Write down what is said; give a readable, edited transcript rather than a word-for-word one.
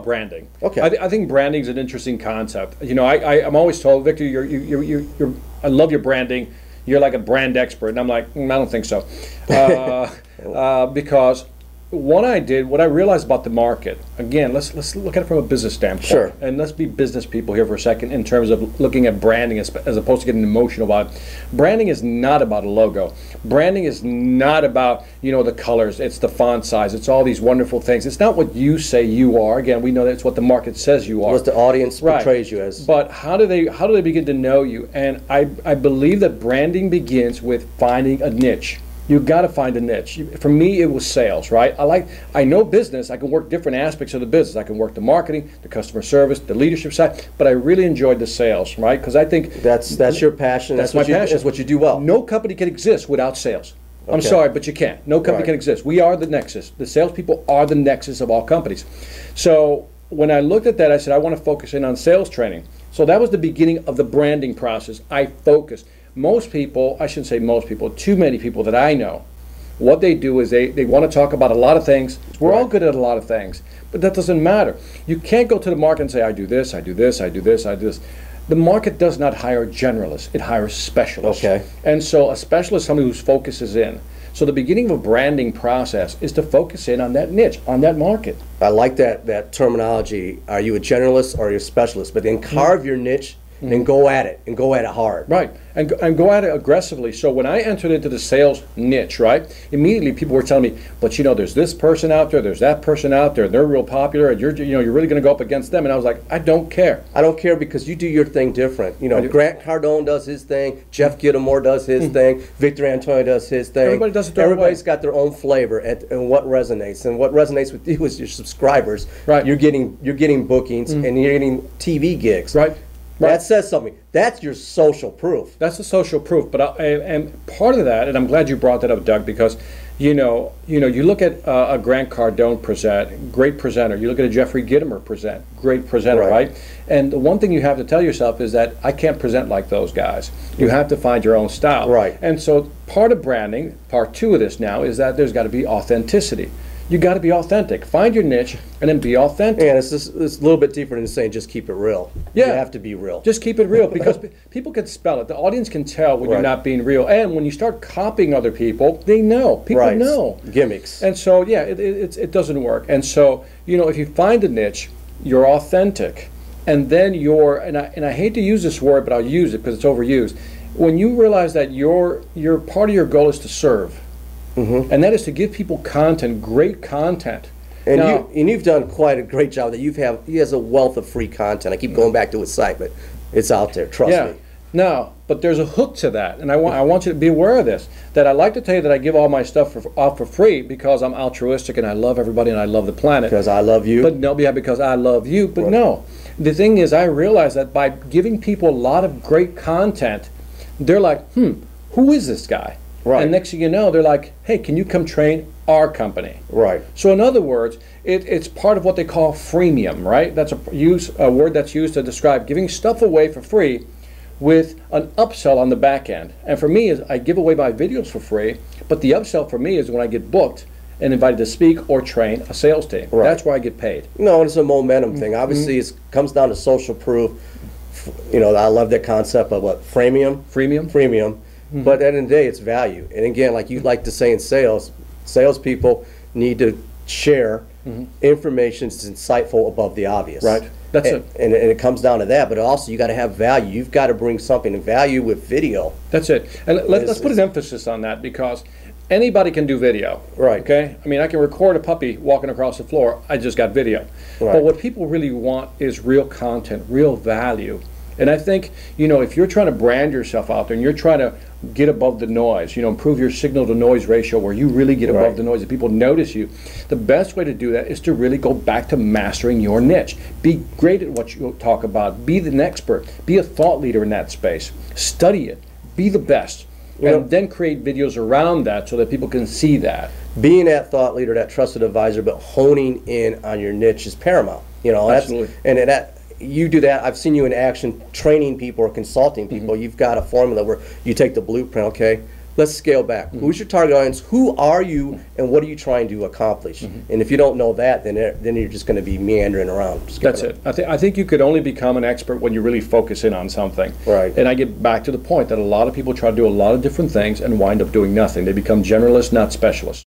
about branding. Okay. I think branding is an interesting concept. You know, I'm always told, Victor, I love your branding. You're like a brand expert, and I'm like, I don't think so, because what I realized about the market, again, let's look at it from a business standpoint. Sure. And let's be business people here for a second in terms of looking at branding as opposed to getting emotional about it. Branding is not about a logo. Branding is not about, you know, the colors. It's the font size. It's all these wonderful things. It's not what you say you are. Again, we know that's what the market says you are. What the audience portrays you as. But how do they begin to know you? And I believe that branding begins with finding a niche. You've got to find a niche. For me, it was sales, right? I know business. I can work different aspects of the business. I can work the marketing, the customer service, the leadership side, but I really enjoyed the sales, right? Because I think that's your passion. That's my passion. That's what you do well. No company can exist without sales. Okay. I'm sorry, but you can't. No company can exist. We are the nexus. The salespeople are the nexus of all companies. So when I looked at that, I said, I want to focus in on sales training. So that was the beginning of the branding process. I focused. Most people, I shouldn't say most people, too many people that I know, what they do is they want to talk about a lot of things. We're all good at a lot of things, but that doesn't matter. You can't go to the market and say, I do this, I do this, I do this, I do this. The market does not hire generalists. It hires specialists. Okay. And so a specialist is somebody whose focus is in. So the beginning of a branding process is to focus in on that niche, on that market. I like that terminology. Are you a generalist or are you a specialist? But then carve your niche and go at it, and go at it hard. Right, and go at it aggressively. So when I entered into the sales niche, right, immediately people were telling me, but you know, there's this person out there, there's that person out there, they're real popular, and you're really going to go up against them. And I was like, I don't care. I don't care because you do your thing different. You know, Grant Cardone does his thing, Jeff Gittimore does his thing, Victor Antonio does his thing. Everybody does it their Everybody's way. got their own flavor and what resonates. And what resonates with you is your subscribers. Right. You're getting bookings and you're getting TV gigs. Right. That says something. That's your social proof. That's the social proof. But and part of that, and I'm glad you brought that up, Doug, because you look at a Grant Cardone present, great presenter. You look at a Jeffrey Gittimer present, great presenter, right? And the one thing you have to tell yourself is that I can't present like those guys. You have to find your own style. Right. And so part of branding, part two of this now, is that there's got to be authenticity. You got to be authentic. Find your niche and then be authentic. And it's a little bit deeper than saying just keep it real. Yeah. You have to be real. Just keep it real because people can spell it. The audience can tell when you're not being real. And when you start copying other people, they know. People know. Gimmicks. And so, yeah, it doesn't work. And so, if you find a niche, you're authentic. And then and I hate to use this word, but I'll use it because it's overused. When you realize that your part of your goal is to serve, and that is to give people content, great content. And now, you've done quite a great job. That he has a wealth of free content. I keep going back to his site, but it's out there. Trust me. Now, but there's a hook to that, and I want you to be aware of this. That I like to tell you that I give all my stuff off for free because I'm altruistic and I love everybody and I love the planet. Because I love you. But no, yeah, because I love you. But no, the thing is, I realize that by giving people a lot of great content, they're like, who is this guy? Right. And next thing you know, they're like, hey, can you come train our company? Right. So in other words, it's part of what they call freemium, right? That's a word that's used to describe giving stuff away for free with an upsell on the back end. And for me, is I give away my videos for free, but the upsell for me is when I get booked and invited to speak or train a sales team. Right. That's where I get paid. No, it's a momentum thing. Obviously, it comes down to social proof. I love that concept of what? Freemium? Freemium. But at the end of the day, it's value. And again, like you like to say in sales, salespeople need to share information that's insightful above the obvious. Right. That's it. And it comes down to that, but also you got to have value. You've got to bring something of value with video. That's it. And let's put an emphasis on that because anybody can do video. Right. Okay? I mean, I can record a puppy walking across the floor. I just got video. Right. But what people really want is real content, real value. And I think, if you're trying to brand yourself out there and you're trying to get above the noise, improve your signal to noise ratio where you really get above the noise and people notice you, the best way to do that is to really go back to mastering your niche. Be great at what you talk about. Be an expert. Be a thought leader in that space. Study it. Be the best. And then create videos around that so that people can see that. Being that thought leader, that trusted advisor, but honing in on your niche is paramount. Absolutely. You do that. I've seen you in action training people or consulting people. You've got a formula where you take the blueprint, okay, let's scale back. Who's your target audience? Who are you, and what are you trying to accomplish? And if you don't know that, then you're just going to be meandering around. That's it. I think you could only become an expert when you really focus in on something. Right. And I get back to the point that a lot of people try to do a lot of different things and wind up doing nothing. They become generalists, not specialists.